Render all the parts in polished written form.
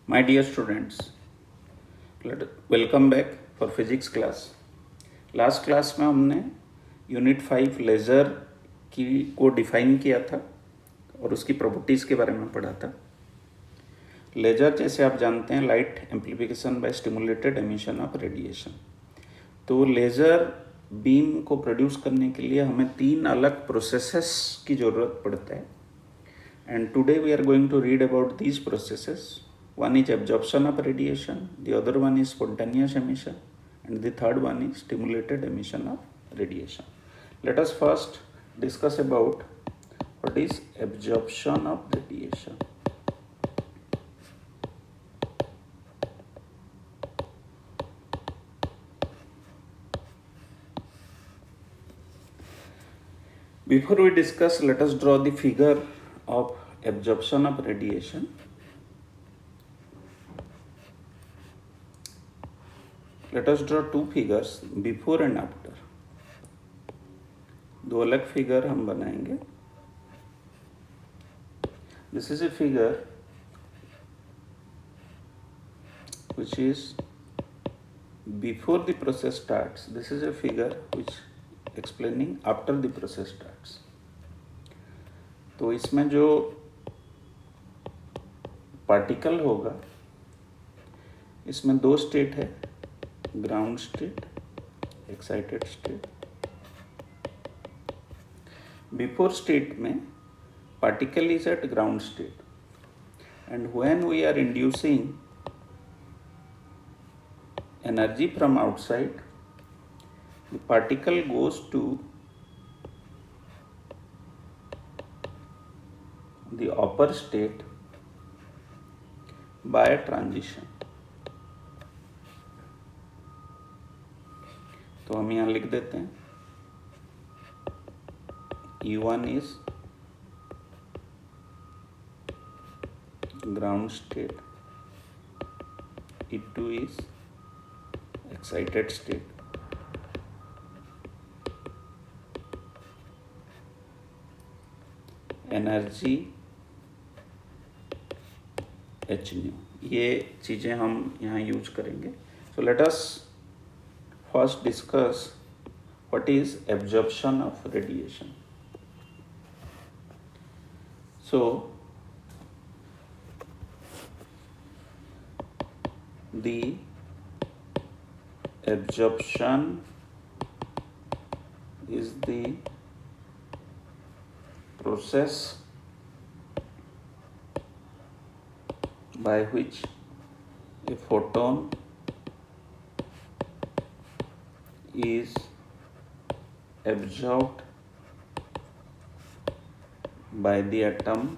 My dear students, welcome back for physics class. Last class में हमने unit 5 laser की को डिफाइन किया था और उसकी प्रॉपर्टीज़ के बारे में पढ़ा था। लेज़र जैसे आप जानते हैं light amplification by stimulated emission of radiation. तो लेज़र बीम को प्रोड्यूस करने के लिए हमें 3 अलग प्रोसेसेस की ज़रूरत पड़ता है and today we are going to read about these processes. One is absorption of radiation, the other one is spontaneous emission, and the third one is stimulated emission of radiation. Let us first discuss about what is absorption of radiation. Before we discuss, let us draw the figure of absorption of radiation. Let us draw two figures, before and after. दो अलग figure हम बनाएंगे. This is a figure which is before the process starts. This is a figure which explaining after the process starts. तो इसमें जो particle होगा इसमें दो स्टेट है, ground state, excited state. Before state में particle is at ground state and when we are inducing energy from outside the particle goes to the upper state by transition. तो हम यहाँ लिख देते हैं E1 is ground state, E2 is excited state. Energy h nu, ये चीज़ें हम यहाँ यूज करेंगे. So let us first discuss what is absorption of radiation. So the absorption is the process by which a photon is absorbed by the atom,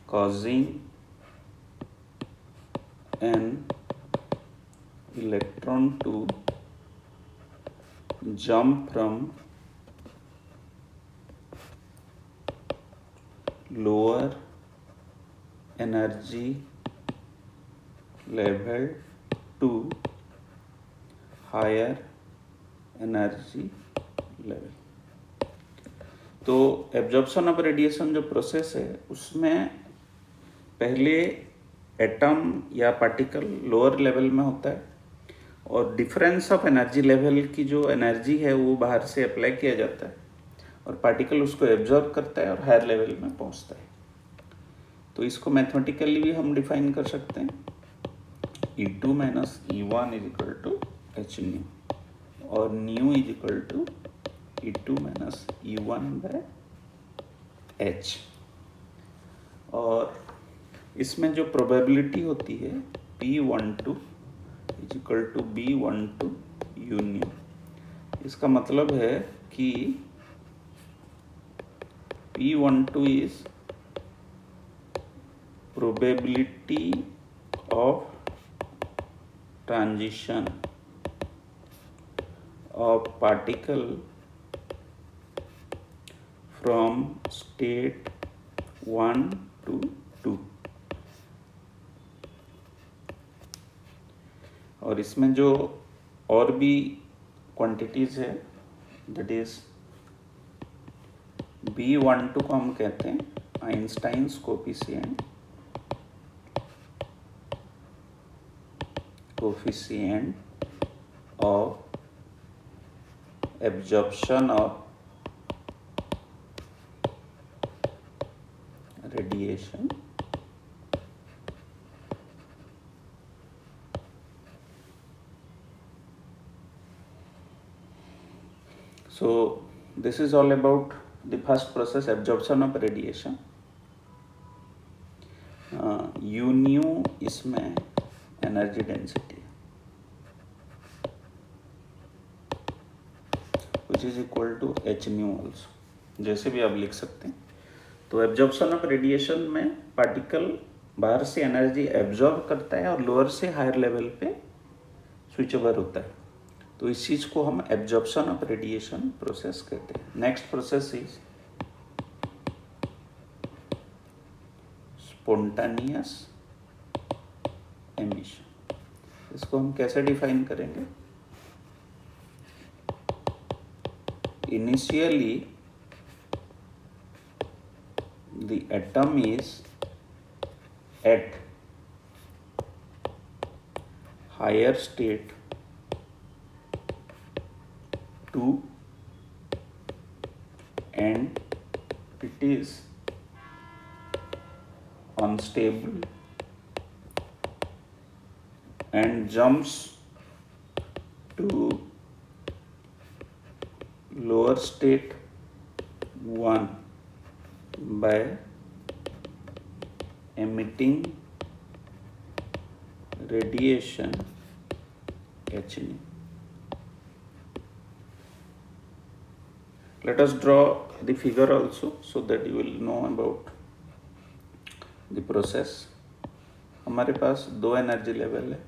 causing an electron to jump from lower energy level to higher energy level. तो absorption of radiation जो process है उसमें पहले atom या particle lower level में होता है और डिफरेंस ऑफ एनर्जी लेवल की जो एनर्जी है वो बाहर से अप्लाई किया जाता है और पार्टिकल उसको एब्जॉर्ब करता है और हायर लेवल में पहुंचता है. तो इसको मैथमेटिकली भी हम डिफाइन कर सकते हैं. E2 minus E1 is equal to h nu और nu is equal to E2 minus E1 by h. और इसमें जो प्रोबेबिलिटी होती है P12 is equal to B12 u nu. इसका मतलब है कि P12 is probability of transition of particle from state 1 to 2. और इसमें जो और भी क्वांटिटीज है दैट इज B12 को हम कहते हैं Einstein's coefficient coefficient of absorption of radiation so this is all about the first process, absorption of radiation. U nu इसमें energy density which is equal to h nu also, जैसे भी आप लिख सकते हैं। तो एब्जॉर्प्शन ऑफ रेडिएशन में particle बाहर से एनर्जी एब्जॉर्ब करता है और लोअर से हायर लेवल पे स्विच ओवर होता है, तो इस चीज़ को हम एब्जॉर्प्शन ऑफ रेडिएशन प्रोसेस कहते हैं। Next process is spontaneous emission. इसको हम कैसे डिफाइन करेंगे? Initially the atom is at higher state 2 and it is unstable and jumps to lower state 1 by emitting radiation Hν. Let us draw the figure also so that you will know about the process. हमारे पास दो energy level है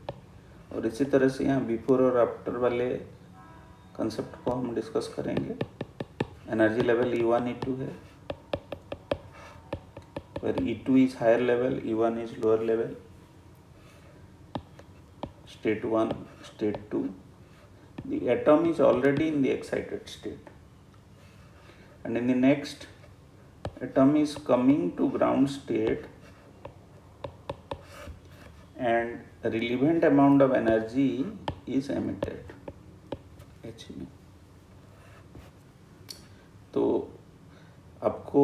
और इसी तरह से यहाँ before और after वाले कंसेप्ट को हम डिस्कस करेंगे। एनर्जी लेवल E1 E2 है, where E2 is higher level, E1 is lower level, state 1, state 2. The atom is already in the excited state, and in the next atom is coming to ground state and a relevant amount of energy is emitted Hν. तो आपको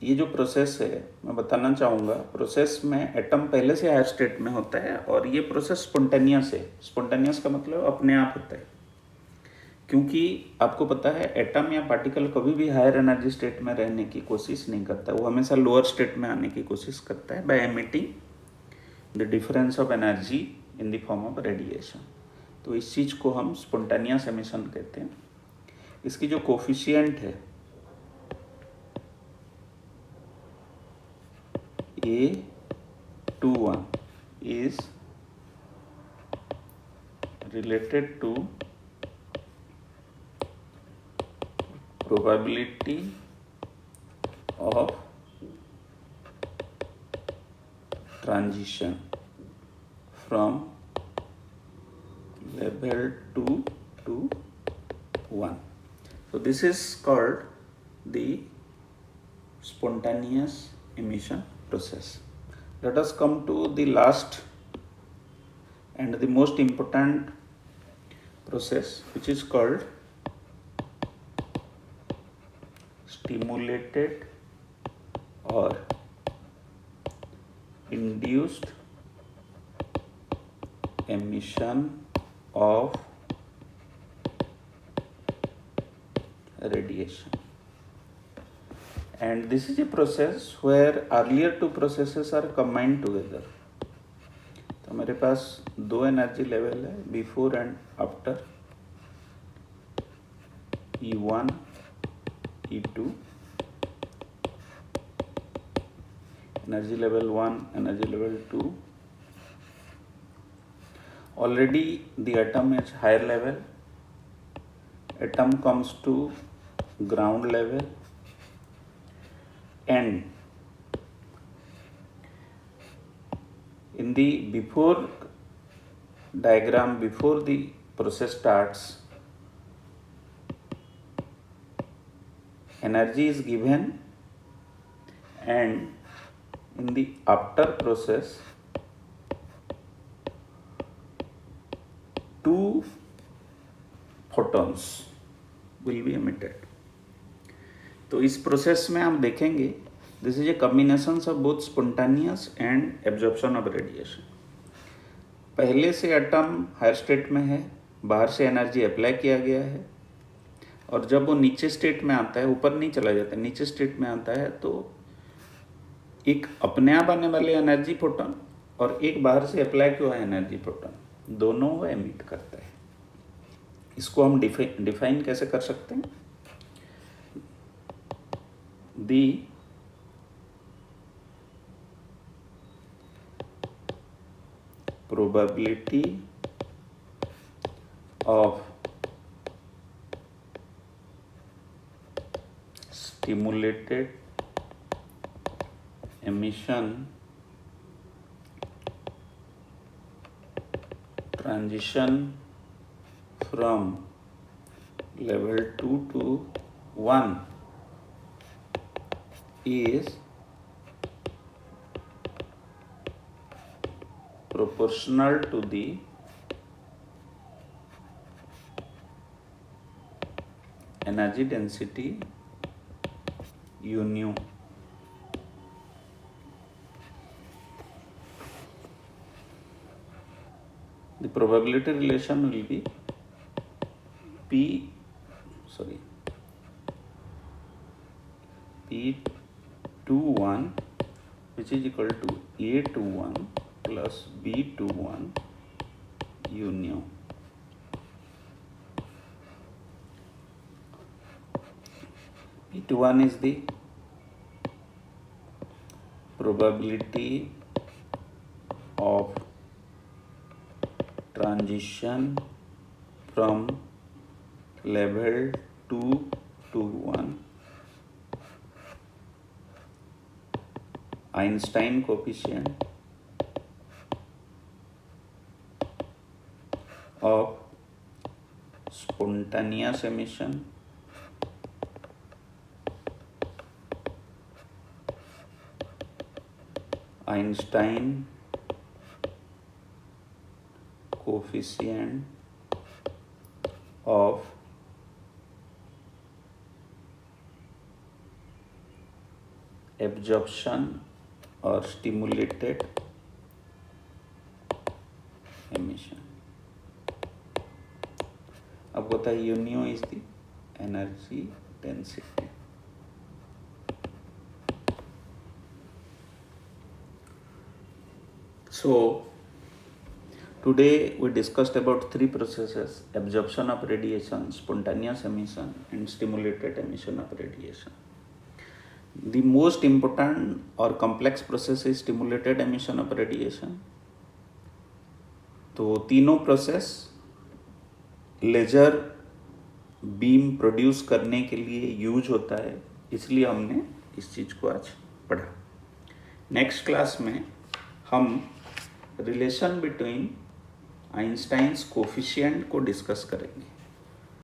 ये जो process है मैं बताना चाहूँगा, process में atom पहले से हायर स्टेट में होता है और ये प्रोसेस स्पॉन्टेनियस है। स्पॉन्टेनियस का मतलब अपने आप होता है, क्योंकि आपको पता है एटम या पार्टिकल कभी भी हायर एनर्जी स्टेट में रहने की कोशिश नहीं करता, वो हमेशा लोअर स्टेट में आने की कोशिश करता है by emitting the difference of energy in the form of radiation. तो इस चीज़ को हम स्पॉन्टेनियस एमिशन कहते हैं। इसकी जो कोफिशिएंट है A21 is related to probability of transition from level 2 to 1. So this is called the spontaneous emission process. Let us come to the last and the most important process, which is called stimulated or induced emission of radiation. And this is a process where earlier two processes are combined together. तो हमारे पास दो energy level है, before and after, E1 E2, energy level 1, energy level 2. Already the atom is higher level, atom comes to ground level, and in the before diagram, before the process starts, energy is given, and in the after process photons will be emitted. तो इस process में हम देखेंगे this is a combination of both spontaneous and absorption of radiation. पहले से atom higher state में है, बाहर से एनर्जी अप्लाई किया गया है, और जब वो नीचे स्टेट में आता है, ऊपर नहीं चला जाता, नीचे स्टेट में आता है, तो एक अपने आप आने वाले एनर्जी फोटोन और एक बाहर से अप्लाई किया हुआ एनर्जी फोटोन, दोनों वो एमिट करता है. इसको हम डिफाइन कैसे कर सकते हैं? दी probability of stimulated emission transition from level 2 to 1 is proportional to the energy density u nu. The probability relation will be P21 which is equal to A21 plus B21 u nu. P21 is the probability of transition from level 2 to 1. Einstein coefficient of spontaneous emission Einstein coefficient of absorption or stimulated emission. अब होता है u nu is the energy density. So today we discussed about three processes: absorption of radiation, spontaneous emission, and stimulated emission of radiation. The most important or complex process is stimulated emission of radiation. तो तीनों process laser beam produce करने के लिए use होता है, इसलिए हमने इस चीज़ को आज पढ़ा. नेक्स्ट क्लास में हम रिलेशन बिटवीन आइंस्टाइन्स कोफिशिएंट को डिस्कस करेंगे.